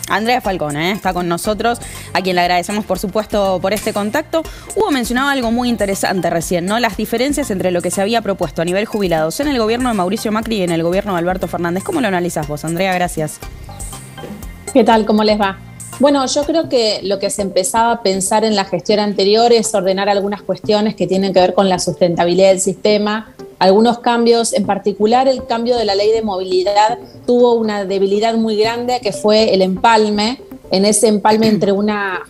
Andrea Falcone, está con nosotros, a quien le agradecemos por supuesto por este contacto. Hugo mencionaba algo muy interesante recién, ¿no? Las diferencias entre lo que se había propuesto a nivel jubilados en el gobierno de Mauricio Macri y en el gobierno de Alberto Fernández. ¿Cómo lo analizás vos, Andrea? Gracias. ¿Qué tal? ¿Cómo les va? Bueno, yo creo que lo que se empezaba a pensar en la gestión anterior es ordenar algunas cuestiones que tienen que ver con la sustentabilidad del sistema, algunos cambios, en particular el cambio de la ley de movilidad tuvo una debilidad muy grande que fue el empalme. En ese empalme entre una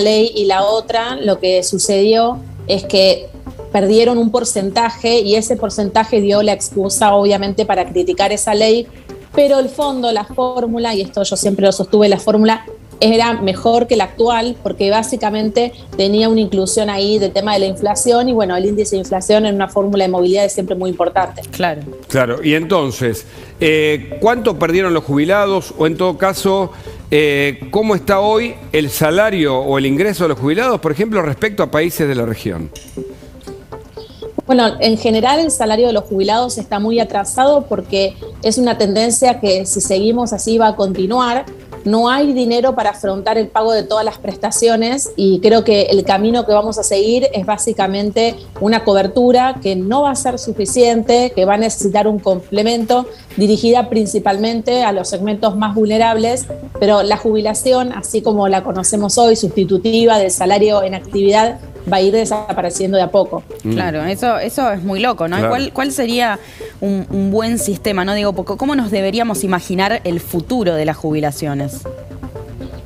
ley y la otra, lo que sucedió es que perdieron un porcentaje y ese porcentaje dio la excusa obviamente para criticar esa ley, pero el fondo, la fórmula, y esto yo siempre lo sostuve, la fórmula era mejor que la actual porque básicamente tenía una inclusión ahí del tema de la inflación y bueno, el índice de inflación en una fórmula de movilidad es siempre muy importante. Claro. Claro, y entonces, ¿cuánto perdieron los jubilados? O en todo caso, ¿cómo está hoy el salario o el ingreso de los jubilados, por ejemplo, respecto a países de la región? Bueno, en general el salario de los jubilados está muy atrasado porque es una tendencia que si seguimos así va a continuar. No hay dinero para afrontar el pago de todas las prestaciones y creo que el camino que vamos a seguir es básicamente una cobertura que no va a ser suficiente, que va a necesitar un complemento dirigida principalmente a los segmentos más vulnerables, pero la jubilación, así como la conocemos hoy, sustitutiva del salario en actividad, va a ir desapareciendo de a poco. Claro, eso es muy loco, ¿no? Claro. ¿Cuál sería un buen sistema? No digo, ¿cómo nos deberíamos imaginar el futuro de las jubilaciones?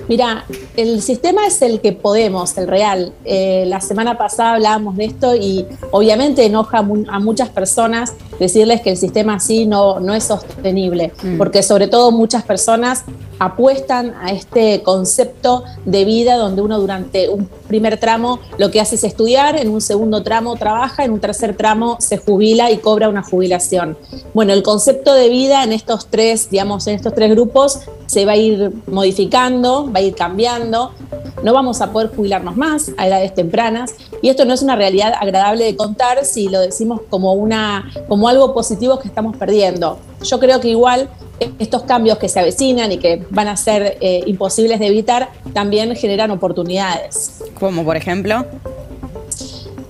Mira, el sistema es el que podemos, el real. La semana pasada hablábamos de esto y obviamente enoja a muchas personas decirles que el sistema así no es sostenible, porque sobre todo muchas personas apuestan a este concepto de vida donde uno durante un primer tramo lo que hace es estudiar, en un segundo tramo trabaja, en un tercer tramo se jubila y cobra una jubilación. Bueno, el concepto de vida en estos tres grupos se va a ir modificando, va a ir cambiando. No vamos a poder jubilarnos más a edades tempranas y esto no es una realidad agradable de contar si lo decimos como algo positivo que estamos perdiendo. Yo creo que igual estos cambios que se avecinan y que van a ser imposibles de evitar también generan oportunidades. ¿Cómo, por ejemplo?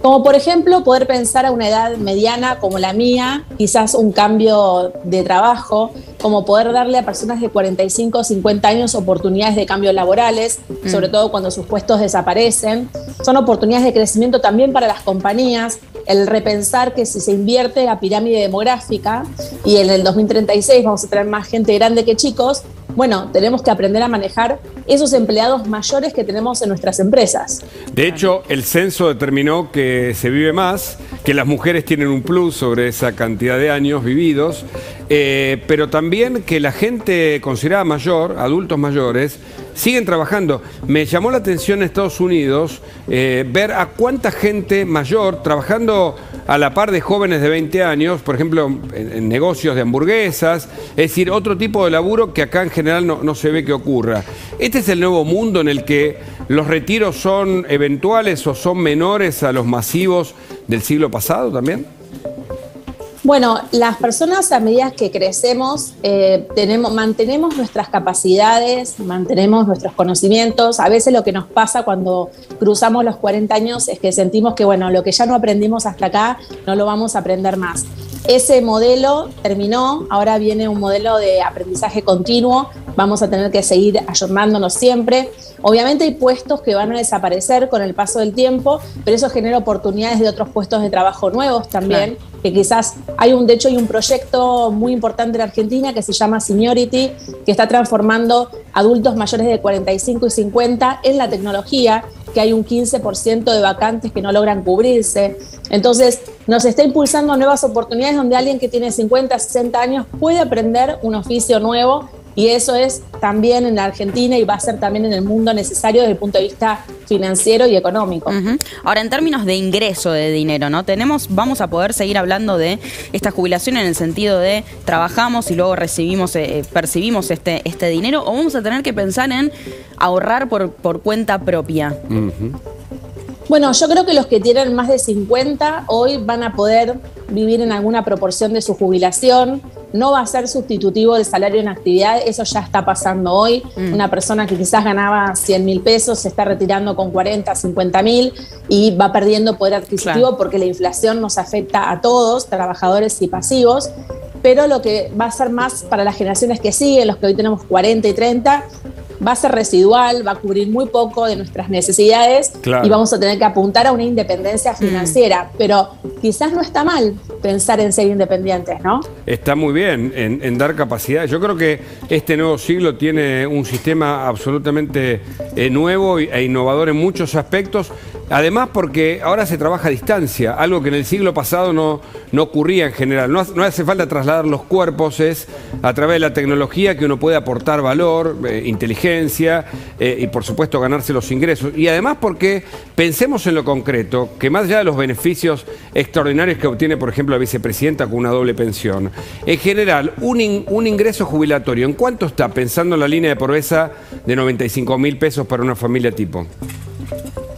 Como por ejemplo poder pensar a una edad mediana como la mía, quizás un cambio de trabajo, como poder darle a personas de 45 o 50 años oportunidades de cambios laborales, sobre todo cuando sus puestos desaparecen. Son oportunidades de crecimiento también para las compañías, el repensar que si se invierte la pirámide demográfica y en el 2036 vamos a tener más gente grande que chicos, bueno, tenemos que aprender a manejar esos empleados mayores que tenemos en nuestras empresas. De hecho, el censo determinó que se vive más, que las mujeres tienen un plus sobre esa cantidad de años vividos, pero también que la gente considerada mayor, adultos mayores, siguen trabajando. Me llamó la atención en Estados Unidos ver a cuánta gente mayor trabajando a la par de jóvenes de 20 años, por ejemplo, en negocios de hamburguesas, es decir, otro tipo de laburo que acá en general no se ve que ocurra. ¿Este es el nuevo mundo en el que los retiros son eventuales o son menores a los masivos del siglo pasado también? Bueno, las personas a medida que crecemos mantenemos nuestras capacidades, mantenemos nuestros conocimientos. A veces lo que nos pasa cuando cruzamos los 40 años es que sentimos que bueno, lo que ya no aprendimos hasta acá no lo vamos a aprender más. Ese modelo terminó, ahora viene un modelo de aprendizaje continuo, vamos a tener que seguir ayornándonos siempre. Obviamente hay puestos que van a desaparecer con el paso del tiempo, pero eso genera oportunidades de otros puestos de trabajo nuevos también, claro. Que quizás de hecho hay un proyecto muy importante en Argentina que se llama Seniority, que está transformando adultos mayores de 45 y 50 en la tecnología, que hay un 15% de vacantes que no logran cubrirse. Entonces, nos está impulsando nuevas oportunidades donde alguien que tiene 50, 60 años puede aprender un oficio nuevo y eso es también en la Argentina y va a ser también en el mundo necesario desde el punto de vista financiero y económico. Ahora, en términos de ingreso de dinero, ¿no? Vamos a poder seguir hablando de esta jubilación en el sentido de trabajamos y luego percibimos este dinero, o vamos a tener que pensar en ahorrar por cuenta propia. Bueno, yo creo que los que tienen más de 50 hoy van a poder vivir en alguna proporción de su jubilación. no va a ser sustitutivo del salario en actividad, eso ya está pasando hoy. Una persona que quizás ganaba 100.000 pesos se está retirando con 40, 50.000 y va perdiendo poder adquisitivo porque la inflación nos afecta a todos, trabajadores y pasivos. Pero lo que va a ser más para las generaciones que siguen, los que hoy tenemos 40 y 30, va a ser residual, va a cubrir muy poco de nuestras necesidades y vamos a tener que apuntar a una independencia financiera. Pero quizás no está mal pensar en ser independientes, ¿no? Está muy bien en dar capacidad. Yo creo que este nuevo siglo tiene un sistema absolutamente nuevo e innovador en muchos aspectos. Además, porque ahora se trabaja a distancia, algo que en el siglo pasado no ocurría en general. No hace falta trasladar los cuerpos, es a través de la tecnología que uno puede aportar valor, inteligencia y por supuesto ganarse los ingresos. Y además porque pensemos en lo concreto, que más allá de los beneficios extraordinarios que obtiene, por ejemplo, la vicepresidenta con una doble pensión, en general, un ingreso jubilatorio, ¿en cuánto está pensando en la línea de pobreza de 95.000 pesos para una familia tipo?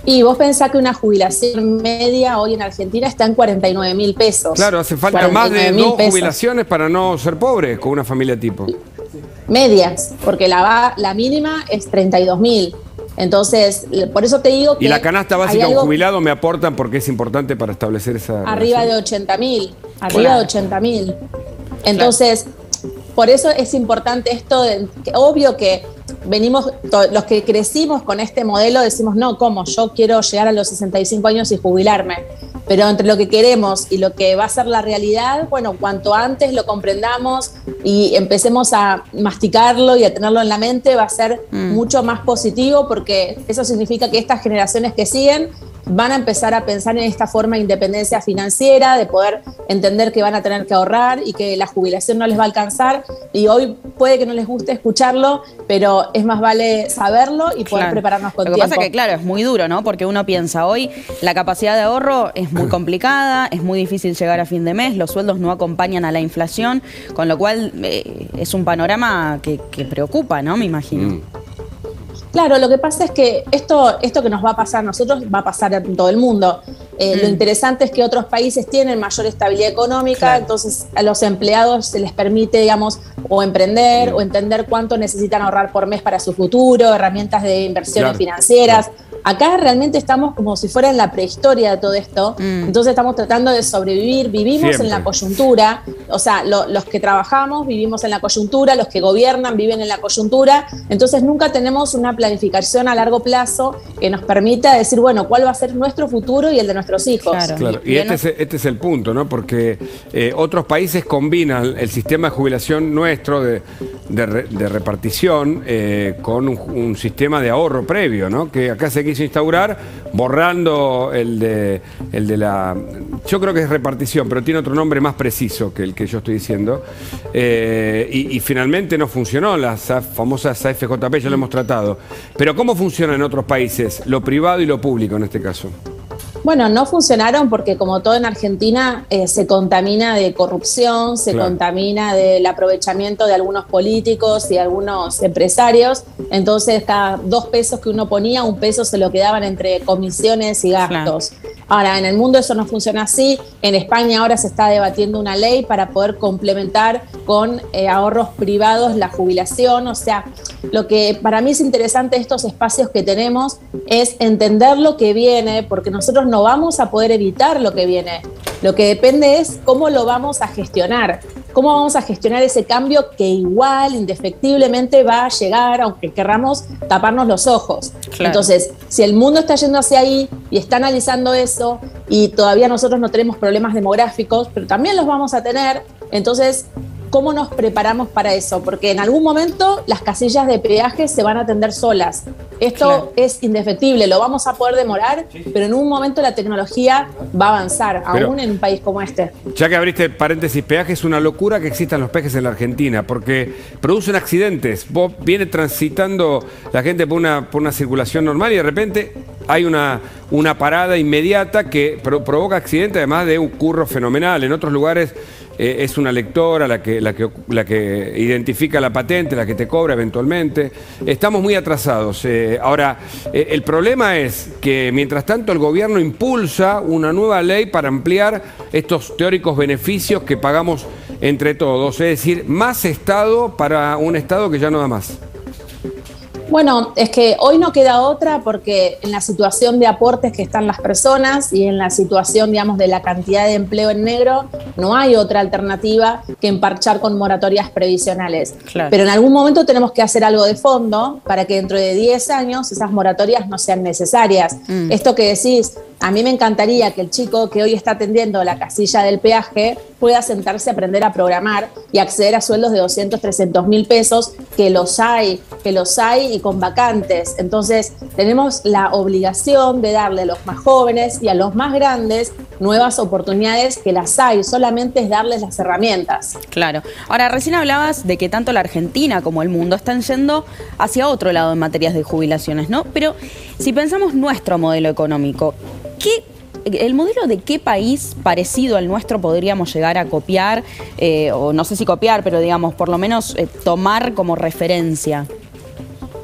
Y vos pensás que una jubilación media hoy en Argentina está en 49.000 pesos. Claro, hace falta más de 2 jubilaciones para no ser pobre con una familia tipo. Medias, porque la mínima es 32.000. Entonces, por eso te digo que... Y la canasta básica de un jubilado me aportan porque es importante para establecer esa... Arriba relación. de 80.000, arriba de 80.000. Entonces, por eso es importante esto, obvio que venimos, los que crecimos con este modelo decimos, no, ¿cómo? Yo quiero llegar a los 65 años y jubilarme. Pero entre lo que queremos y lo que va a ser la realidad, bueno, cuanto antes lo comprendamos y empecemos a masticarlo y a tenerlo en la mente, va a ser mucho más positivo, porque eso significa que estas generaciones que siguen van a empezar a pensar en esta forma de independencia financiera, de poder entender que van a tener que ahorrar y que la jubilación no les va a alcanzar. Y hoy puede que no les guste escucharlo, pero es más vale saberlo y poder prepararnos con tiempo. Lo que pasa es que, claro, es muy duro, ¿no? Porque uno piensa, hoy la capacidad de ahorro es muy complicada, es muy difícil llegar a fin de mes, los sueldos no acompañan a la inflación, con lo cual es un panorama que preocupa, ¿no? Me imagino. Claro, lo que pasa es que esto que nos va a pasar a nosotros va a pasar en todo el mundo. Lo interesante es que otros países tienen mayor estabilidad económica, entonces a los empleados se les permite, digamos, o emprender o entender cuánto necesitan ahorrar por mes para su futuro, herramientas de inversiones financieras. Acá realmente estamos como si fuera en la prehistoria de todo esto, entonces estamos tratando de sobrevivir, vivimos en la coyuntura, o sea, los que trabajamos vivimos en la coyuntura, los que gobiernan viven en la coyuntura, entonces nunca tenemos una planificación a largo plazo que nos permita decir, bueno, cuál va a ser nuestro futuro y el de nuestros hijos. Claro. Y este es el punto, ¿no? Porque otros países combinan el sistema de jubilación nuestro de repartición con un sistema de ahorro previo, ¿no? Que acá se quiso instaurar borrando el de la... Yo creo que es repartición, pero tiene otro nombre más preciso que el que yo estoy diciendo. Y finalmente no funcionó, las famosas AFJP, ya lo hemos tratado. Pero ¿cómo funciona en otros países? Lo privado y lo público en este caso. Bueno, no funcionaron porque, como todo en Argentina, se contamina de corrupción, se contamina del aprovechamiento de algunos políticos y algunos empresarios. Entonces, cada 2 pesos que uno ponía, 1 peso se lo quedaban entre comisiones y gastos. Ahora, en el mundo eso no funciona así. En España ahora se está debatiendo una ley para poder complementar con ahorros privados la jubilación. O sea, lo que para mí es interesante de estos espacios que tenemos es entender lo que viene, porque nosotros no vamos a poder evitar lo que viene. Lo que depende es cómo lo vamos a gestionar. ¿Cómo vamos a gestionar ese cambio que igual, indefectiblemente va a llegar, aunque querramos taparnos los ojos? Entonces, si el mundo está yendo hacia ahí y está analizando eso, y todavía nosotros no tenemos problemas demográficos, pero también los vamos a tener, entonces, ¿cómo nos preparamos para eso? Porque en algún momento las casillas de peaje se van a atender solas. Esto es indefectible, lo vamos a poder demorar, pero en un momento la tecnología va a avanzar, aún en un país como este. Ya que abriste paréntesis, peaje, es una locura que existan los peajes en la Argentina, porque producen accidentes. Vos viene transitando la gente por una circulación normal y de repente hay una parada inmediata que provoca accidentes, además de un curro fenomenal. En otros lugares es una lectora la que identifica la patente, la que te cobra eventualmente. Estamos muy atrasados. Ahora, el problema es que mientras tanto el gobierno impulsa una nueva ley para ampliar estos teóricos beneficios que pagamos entre todos, es decir, más Estado para un Estado que ya no da más. Bueno, es que hoy no queda otra porque en la situación de aportes que están las personas y en la situación, digamos, de la cantidad de empleo en negro, no hay otra alternativa que emparchar con moratorias previsionales. Claro. Pero en algún momento tenemos que hacer algo de fondo para que dentro de 10 años esas moratorias no sean necesarias. Esto que decís, a mí me encantaría que el chico que hoy está atendiendo la casilla del peaje pueda sentarse a aprender a programar y acceder a sueldos de 200, 300 mil pesos, que los hay y con vacantes. Entonces, tenemos la obligación de darle a los más jóvenes y a los más grandes nuevas oportunidades, que las hay, solamente es darles las herramientas. Claro. Ahora, recién hablabas de que tanto la Argentina como el mundo están yendo hacia otro lado en materias de jubilaciones, ¿no? Pero si pensamos nuestro modelo económico, ¿el modelo de qué país parecido al nuestro podríamos llegar a copiar? O no sé si copiar, pero digamos, por lo menos tomar como referencia.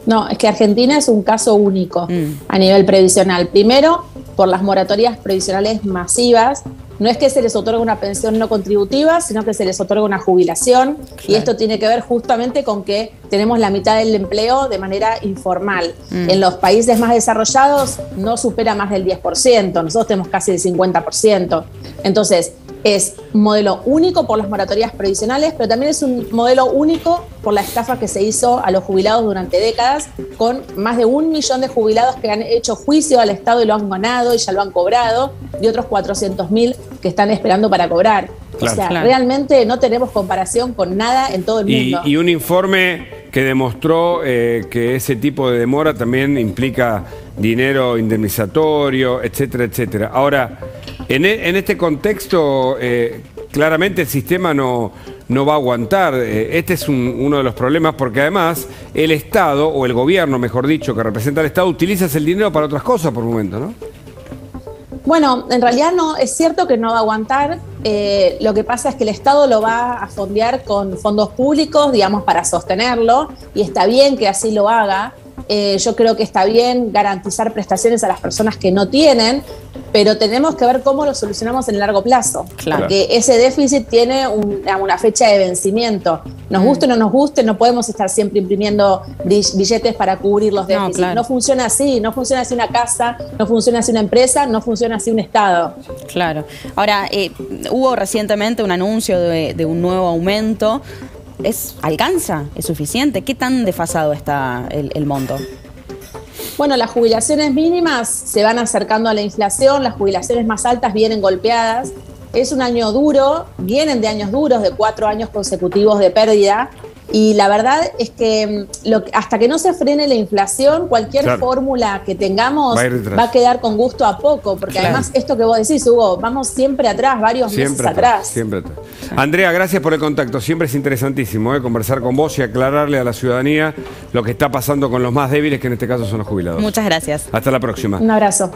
No, es que Argentina es un caso único a nivel previsional. Primero, por las moratorias previsionales masivas. No es que se les otorgue una pensión no contributiva, sino que se les otorga una jubilación. Claro. Y esto tiene que ver justamente con que tenemos la mitad del empleo de manera informal. En los países más desarrollados no supera más del 10%, nosotros tenemos casi el 50%. Entonces, es un modelo único por las moratorias previsionales, pero también es un modelo único por la estafa que se hizo a los jubilados durante décadas, con más de 1 millón de jubilados que han hecho juicio al Estado y lo han ganado y ya lo han cobrado, y otros 400.000 que están esperando para cobrar. Claro. O sea, realmente no tenemos comparación con nada en todo el mundo. Y un informe que demostró que ese tipo de demora también implica dinero indemnizatorio, etcétera, etcétera. Ahora, en este contexto, claramente el sistema no va a aguantar. Este es uno de los problemas, porque además el Estado, o el gobierno, mejor dicho, que representa al Estado, utiliza el dinero para otras cosas por momento, ¿no? Bueno, en realidad no, es cierto que no va a aguantar. Lo que pasa es que el Estado lo va a fondear con fondos públicos, digamos, para sostenerlo, y está bien que así lo haga. Yo creo que está bien garantizar prestaciones a las personas que no tienen, pero tenemos que ver cómo lo solucionamos en el largo plazo. Claro. Porque ese déficit tiene una fecha de vencimiento. Nos guste o no nos guste, no podemos estar siempre imprimiendo billetes para cubrir los déficits. No funciona así, no funciona así una casa, no funciona así una empresa, no funciona así un Estado. Claro. Ahora, hubo recientemente un anuncio de un nuevo aumento. ¿Alcanza? ¿Es suficiente? ¿Qué tan desfasado está el monto? Bueno, las jubilaciones mínimas se van acercando a la inflación, las jubilaciones más altas vienen golpeadas. Es un año duro, vienen de años duros, de 4 años consecutivos de pérdida. Y la verdad es que hasta que no se frene la inflación, cualquier fórmula que tengamos va a quedar con gusto a poco, porque además esto que vos decís, Hugo, vamos siempre atrás, varios meses atrás. Siempre atrás. Andrea, gracias por el contacto. Siempre es interesantísimo conversar con vos y aclararle a la ciudadanía lo que está pasando con los más débiles, que en este caso son los jubilados. Muchas gracias. Hasta la próxima. Un abrazo.